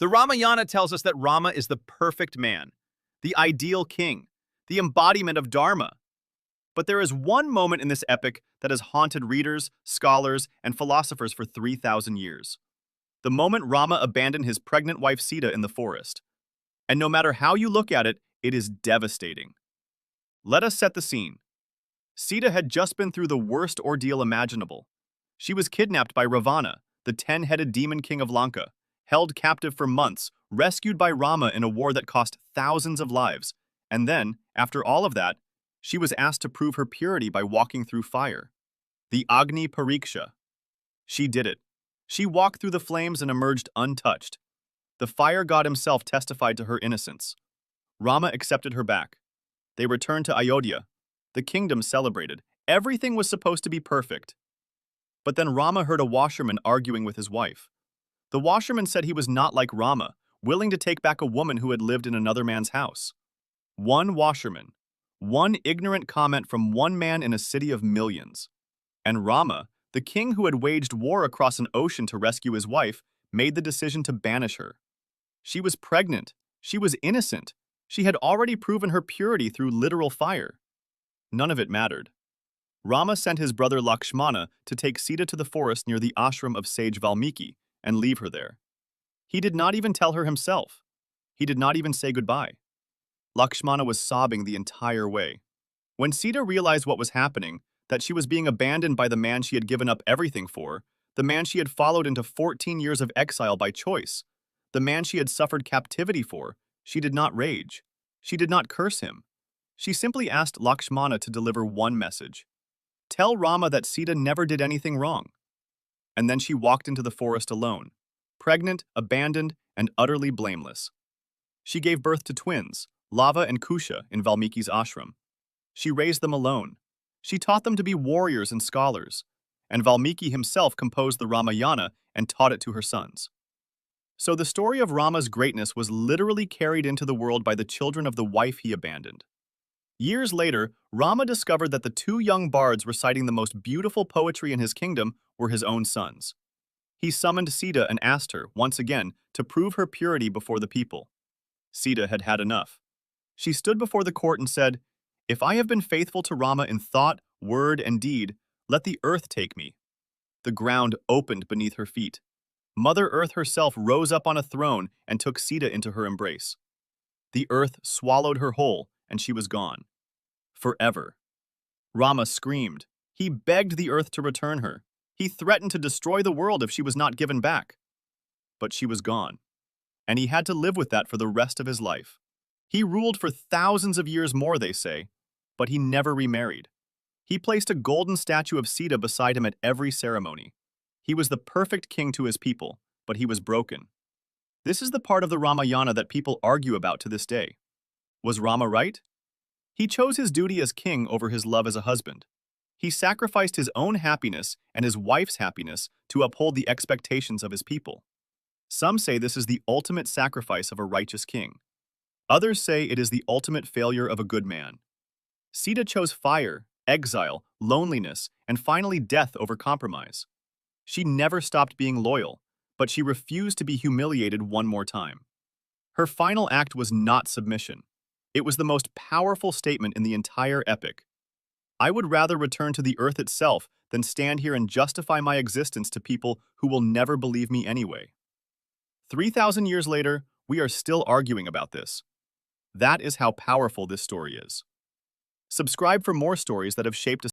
The Ramayana tells us that Rama is the perfect man, the ideal king, the embodiment of dharma. But there is one moment in this epic that has haunted readers, scholars, and philosophers for 3,000 years. The moment Rama abandoned his pregnant wife Sita in the forest. And no matter how you look at it, it is devastating. Let us set the scene. Sita had just been through the worst ordeal imaginable. She was kidnapped by Ravana, the 10-headed demon king of Lanka, held captive for months, rescued by Rama in a war that cost thousands of lives, and then, after all of that, she was asked to prove her purity by walking through fire. The Agni Pariksha. She did it. She walked through the flames and emerged untouched. The fire god himself testified to her innocence. Rama accepted her back. They returned to Ayodhya. The kingdom celebrated. Everything was supposed to be perfect. But then Rama heard a washerman arguing with his wife. The washerman said he was not like Rama, willing to take back a woman who had lived in another man's house. One washerman. One ignorant comment from one man in a city of millions. And Rama, the king who had waged war across an ocean to rescue his wife, made the decision to banish her. She was pregnant. She was innocent. She had already proven her purity through literal fire. None of it mattered. Rama sent his brother Lakshmana to take Sita to the forest near the ashram of sage Valmiki and leave her there. He did not even tell her himself. He did not even say goodbye. Lakshmana was sobbing the entire way. When Sita realized what was happening, that she was being abandoned by the man she had given up everything for, the man she had followed into 14 years of exile by choice, the man she had suffered captivity for, she did not rage. She did not curse him. She simply asked Lakshmana to deliver one message. Tell Rama that Sita never did anything wrong. And then she walked into the forest alone, pregnant, abandoned, and utterly blameless. She gave birth to twins, Lava and Kusha, in Valmiki's ashram. She raised them alone. She taught them to be warriors and scholars, and Valmiki himself composed the Ramayana and taught it to her sons. So the story of Rama's greatness was literally carried into the world by the children of the wife he abandoned. Years later, Rama discovered that the two young bards reciting the most beautiful poetry in his kingdom were his own sons. He summoned Sita and asked her, once again, to prove her purity before the people. Sita had had enough. She stood before the court and said, "If I have been faithful to Rama in thought, word, and deed, let the earth take me." The ground opened beneath her feet. Mother Earth herself rose up on a throne and took Sita into her embrace. The earth swallowed her whole, and she was gone. Forever. Rama screamed. He begged the earth to return her. He threatened to destroy the world if she was not given back. But she was gone, and he had to live with that for the rest of his life. He ruled for thousands of years more, they say, but he never remarried. He placed a golden statue of Sita beside him at every ceremony. He was the perfect king to his people, but he was broken. This is the part of the Ramayana that people argue about to this day. Was Rama right? He chose his duty as king over his love as a husband. He sacrificed his own happiness and his wife's happiness to uphold the expectations of his people. Some say this is the ultimate sacrifice of a righteous king. Others say it is the ultimate failure of a good man. Sita chose fire, exile, loneliness, and finally death over compromise. She never stopped being loyal, but she refused to be humiliated one more time. Her final act was not submission. It was the most powerful statement in the entire epic. I would rather return to the earth itself than stand here and justify my existence to people who will never believe me anyway. 3,000 years later, we are still arguing about this. That is how powerful this story is. Subscribe for more stories that have shaped a